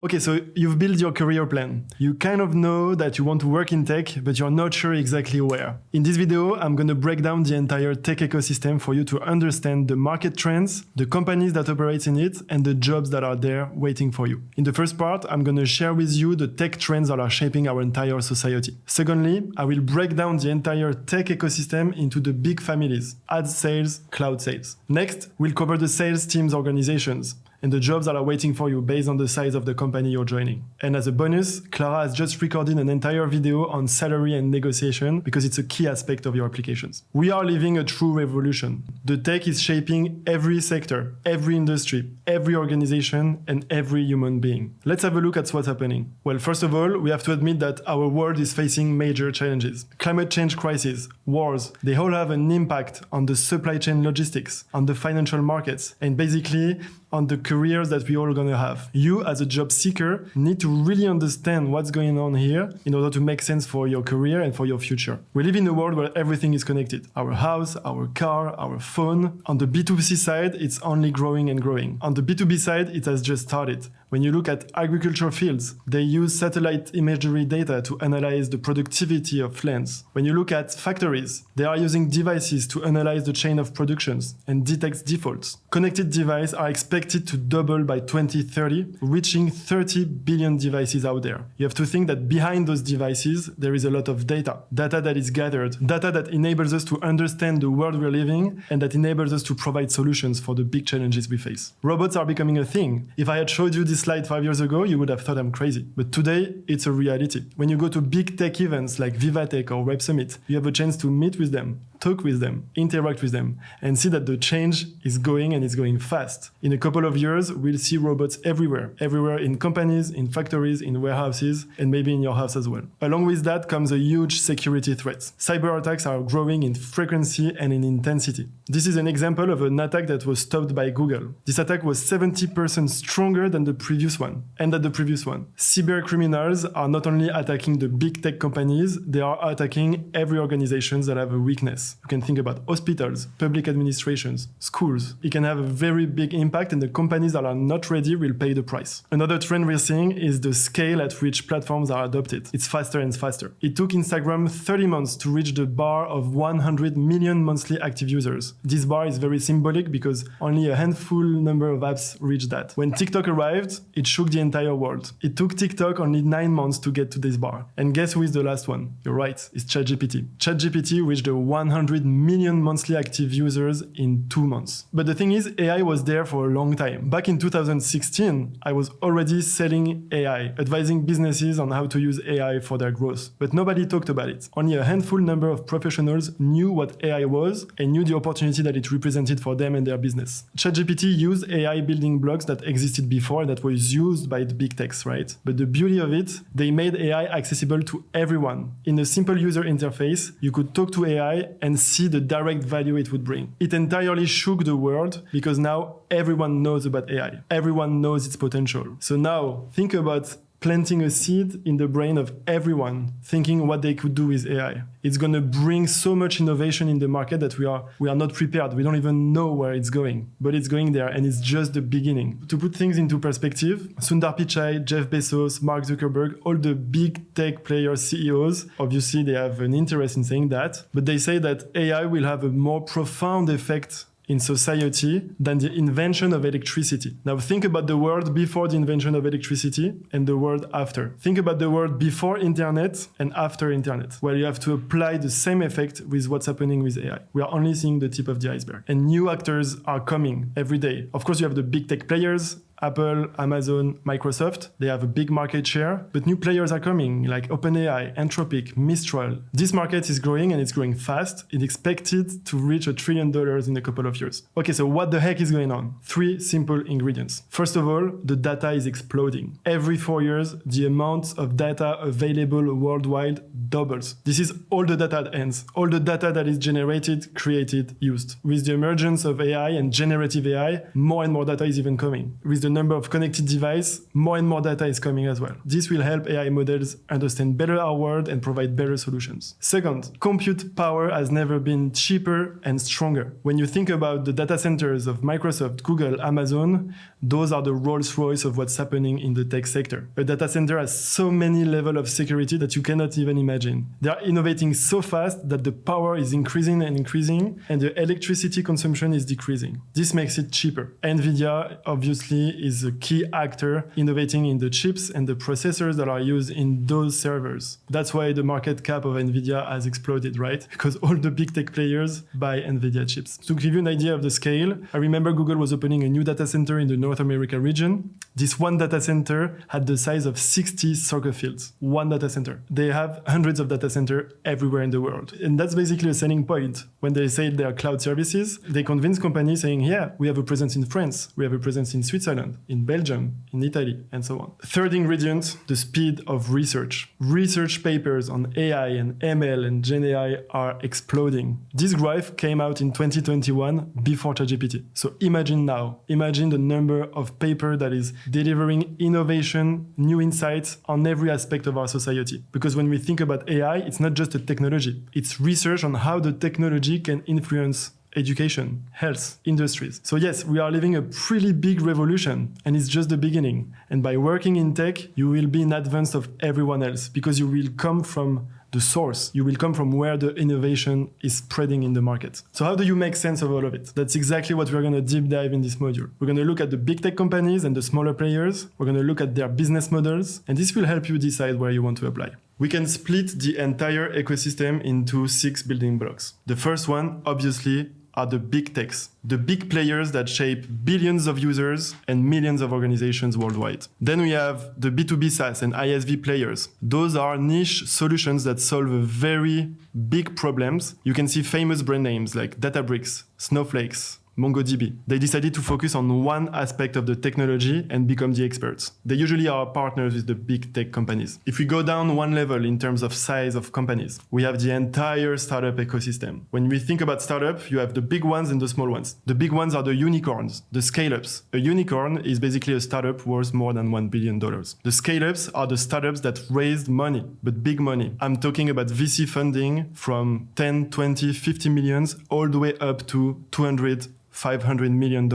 Okay, so you've built your career plan. You kind of know that you want to work in tech, but you're not sure exactly where. In this video, I'm going to break down the entire tech ecosystem for you to understand the market trends, the companies that operate in it, and the jobs that are there waiting for you. In the first part, I'm going to share with you the tech trends that are shaping our entire society. Secondly, I will break down the entire tech ecosystem into the big families: ad sales, cloud sales. Next, we'll cover the sales teams organizations and the jobs that are waiting for you based on the size of the company you're joining. And as a bonus, Clara has just recorded an entire video on salary and negotiation because it's a key aspect of your applications. We are living a true revolution. The tech is shaping every sector, every industry, every organization, and every human being. Let's have a look at what's happening. Well, first of all, we have to admit that our world is facing major challenges. Climate change crisis, wars, they all have an impact on the supply chain logistics, on the financial markets, and basically on the careers that we all gonna have. You, as a job seeker, need to really understand what's going on here in order to make sense for your career and for your future. We live in a world where everything is connected. Our house, our car, our phone. On the B2C side, it's only growing and growing. On the B2B side, it has just started. When you look at agriculture fields, they use satellite imagery data to analyze the productivity of lands. When you look at factories, they are using devices to analyze the chain of productions and detect defaults. Connected devices are expected to double by 2030, reaching 30 billion devices out there. You have to think that behind those devices, there is a lot of data that is gathered, data that enables us to understand the world we're living and that enables us to provide solutions for the big challenges we face. Robots are becoming a thing. If I had showed you this slide 5 years ago, you would have thought I'm crazy. But today, it's a reality. When you go to big tech events like VivaTech or Web Summit, you have a chance to meet with them, talk with them, interact with them, and see that the change is going and it's going fast. In a couple of years, we'll see robots everywhere in companies, in factories, in warehouses, and maybe in your house as well. Along with that comes a huge security threat. Cyber attacks are growing in frequency and in intensity. This is an example of an attack that was stopped by Google. This attack was 70% stronger than the previous one, and than the previous one. Cyber criminals are not only attacking the big tech companies, they are attacking every organization that have a weakness. You can think about hospitals, public administrations, schools. It can have a very big impact, and the companies that are not ready will pay the price. Another trend we're seeing is the scale at which platforms are adopted. It's faster and faster. It took Instagram 30 months to reach the bar of 100 million monthly active users. This bar is very symbolic because only a handful number of apps reached that. When TikTok arrived, it shook the entire world. It took TikTok only 9 months to get to this bar. And guess who is the last one? You're right, it's ChatGPT. ChatGPT reached the 100 million monthly active users in 2 months. But the thing is, AI was there for a long time. Back in 2016, I was already selling AI, advising businesses on how to use AI for their growth. But nobody talked about it. Only a handful number of professionals knew what AI was and knew the opportunity that it represented for them and their business. ChatGPT used AI building blocks that existed before that was used by the big techs, right? But the beauty of it, they made AI accessible to everyone. In a simple user interface, you could talk to AI and see the direct value it would bring. It entirely shook the world because now everyone knows about AI. Everyone knows its potential. So now think about planting a seed in the brain of everyone, thinking what they could do with AI. It's going to bring so much innovation in the market that we are not prepared. We don't even know where it's going, but it's going there, and it's just the beginning. To put things into perspective, Sundar Pichai, Jeff Bezos, Mark Zuckerberg, all the big tech players, CEOs, obviously they have an interest in saying that, but they say that AI will have a more profound effect in society than the invention of electricity. Now think about the world before the invention of electricity and the world after. Think about the world before internet and after internet, where you have to apply the same effect with what's happening with AI. We are only seeing the tip of the iceberg. And new actors are coming every day. Of course, you have the big tech players, Apple, Amazon, Microsoft, they have a big market share, but new players are coming like OpenAI, Anthropic, Mistral. This market is growing and it's growing fast. It's expected to reach $1 trillion in a couple of years. Okay, so what the heck is going on? 3 simple ingredients. First of all, the data is exploding. Every 4 years, the amount of data available worldwide doubles. This is all the data that ends, all the data that is generated, created, used. With the emergence of AI and generative AI, more and more data is even coming. With the the number of connected devices, more and more data is coming as well. This will help AI models understand better our world and provide better solutions. Second, compute power has never been cheaper and stronger. When you think about the data centers of Microsoft, Google, Amazon, those are the Rolls-Royce of what's happening in the tech sector. A data center has so many levels of security that you cannot even imagine. They are innovating so fast that the power is increasing and increasing, and the electricity consumption is decreasing. This makes it cheaper. NVIDIA obviously is a key actor innovating in the chips and the processors that are used in those servers. That's why the market cap of NVIDIA has exploded, right? Because all the big tech players buy NVIDIA chips. To give you an idea of the scale, I remember Google was opening a new data center in the North America region. This one data center had the size of 60 soccer fields. One data center. They have hundreds of data centers everywhere in the world. And that's basically a selling point. When they say they are cloud services, they convince companies saying, yeah, we have a presence in France, we have a presence in Switzerland, in Belgium, in Italy, and so on. Third ingredient, the speed of research. Research papers on AI and ML and Gen AI are exploding. This graph came out in 2021 before ChatGPT. So imagine now, imagine the number of paper that is delivering innovation, new insights on every aspect of our society. Because when we think about AI, it's not just a technology. It's research on how the technology can influence education, health, industries. So yes, we are living a pretty big revolution, and it's just the beginning. And by working in tech, you will be in advance of everyone else because you will come from the source. You will come from where the innovation is spreading in the market. So how do you make sense of all of it? That's exactly what we're going to deep dive in this module. We're going to look at the big tech companies and the smaller players. We're going to look at their business models, and this will help you decide where you want to apply. We can split the entire ecosystem into 6 building blocks. The first one, obviously, are the big techs, the big players that shape billions of users and millions of organizations worldwide. Then we have the B2B SaaS and ISV players. Those are niche solutions that solve very big problems. You can see famous brand names like Databricks, Snowflakes, MongoDB. They decided to focus on one aspect of the technology and become the experts. They usually are partners with the big tech companies. If we go down one level in terms of size of companies, we have the entire startup ecosystem. When we think about startup, you have the big ones and the small ones. The big ones are the unicorns, the scale-ups. A unicorn is basically a startup worth more than $1 billion. The scale-ups are the startups that raised money, but big money. I'm talking about VC funding from 10, 20, 50 millions all the way up to 200, $500 million.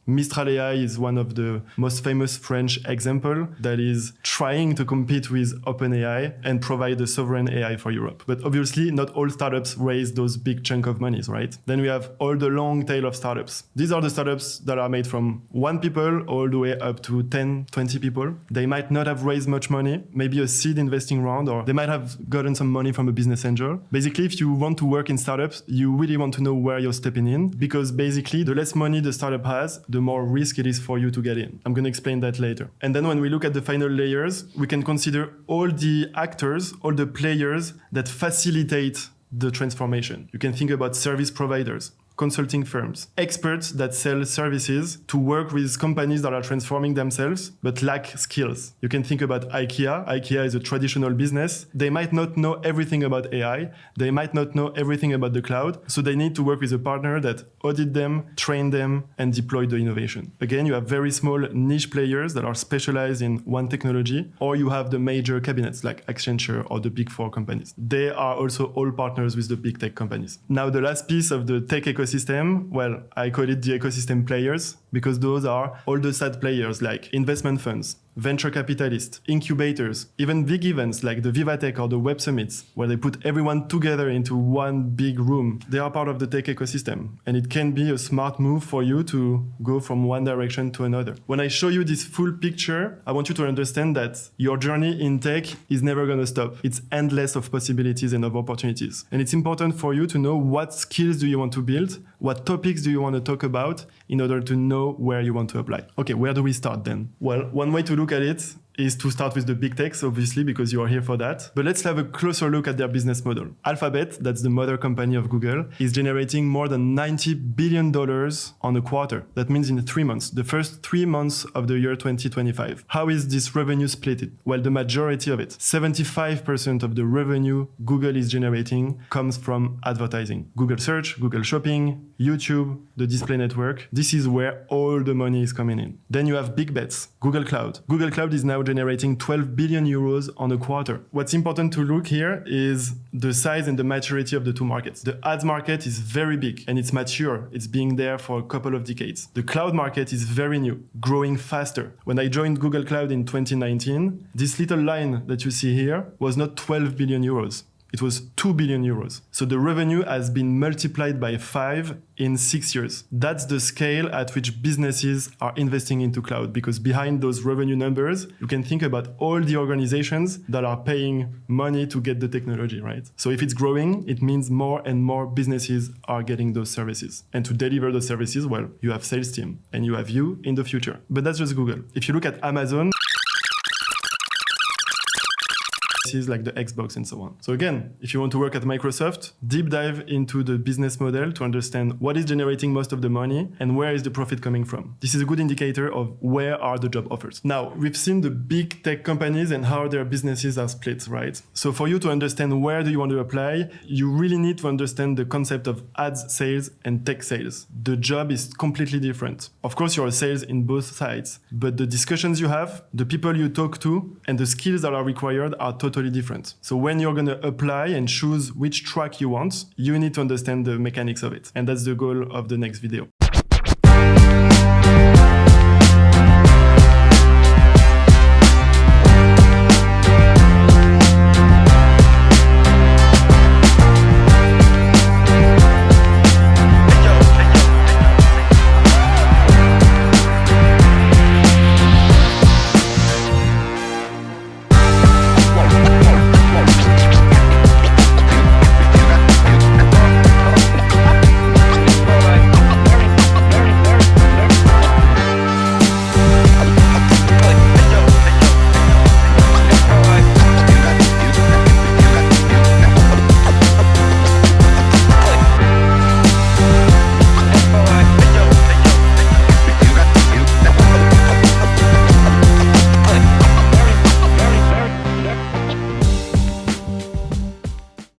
Mistral AI is one of the most famous French example that is trying to compete with OpenAI and provide a sovereign AI for Europe. But obviously, not all startups raise those big chunk of monies, right? Then we have all the long tail of startups. These are the startups that are made from 1 people all the way up to 10, 20 people. They might not have raised much money, maybe a seed investing round, or they might have gotten some money from a business angel. Basically, if you want to work in startups, you really want to know where you're stepping in, because basically, the less money the startup has, the more risk it is for you to get in. I'm going to explain that later. And then when we look at the final layers, we can consider all the actors, all the players that facilitate the transformation. You can think about service providers, consulting firms, experts that sell services to work with companies that are transforming themselves but lack skills. You can think about IKEA. IKEA is a traditional business. They might not know everything about AI. They might not know everything about the cloud. So they need to work with a partner that audit them, train them, and deploy the innovation. Again, you have very small niche players that are specialized in one technology, or you have the major cabinets like Accenture or the big 4 companies. They are also all partners with the big tech companies. Now, the last piece of the tech ecosystem, well, I call it the ecosystem players, because those are all the SaaS players like investment funds, venture capitalists, incubators, even big events like the Vivatech or the Web Summits, where they put everyone together into one big room. They are part of the tech ecosystem, and it can be a smart move for you to go from one direction to another. When I show you this full picture, I want you to understand that your journey in tech is never going to stop. It's endless of possibilities and of opportunities. And it's important for you to know what skills do you want to build, what topics do you want to talk about in order to know where you want to apply. Okay, where do we start then? Well, one way to look at it is to start with the big techs, obviously, because you are here for that. But let's have a closer look at their business model. Alphabet, that's the mother company of Google, is generating more than $90 billion on a quarter. That means in 3 months, the first 3 months of the year 2025. How is this revenue split? Well, the majority of it, 75% of the revenue Google is generating comes from advertising. Google Search, Google Shopping, YouTube, the display network. This is where all the money is coming in. Then you have big bets, Google Cloud. Google Cloud is now generating 12 billion euros on a quarter. What's important to look here is the size and the maturity of the two markets. The ads market is very big and it's mature. It's been there for a couple of decades. The cloud market is very new, growing faster. When I joined Google Cloud in 2019, this little line that you see here was not 12 billion euros. It was 2 billion euros. So the revenue has been multiplied by 5 in 6 years. That's the scale at which businesses are investing into cloud, because behind those revenue numbers, you can think about all the organizations that are paying money to get the technology, right? So if it's growing, it means more and more businesses are getting those services. And to deliver those services, well, you have sales team and you have you in the future. But that's just Google. If you look at Amazon, like the Xbox and so on. So again, if you want to work at Microsoft, deep dive into the business model to understand what is generating most of the money and where is the profit coming from. This is a good indicator of where are the job offers. Now, we've seen the big tech companies and how their businesses are split, right? So for you to understand where do you want to apply, you really need to understand the concept of ads sales and tech sales. The job is completely different. Of course, you're a sales in both sides, but the discussions you have, the people you talk to, and the skills that are required are totally different. So when you're going to apply and choose which track you want, you need to understand the mechanics of it. And that's the goal of the next video.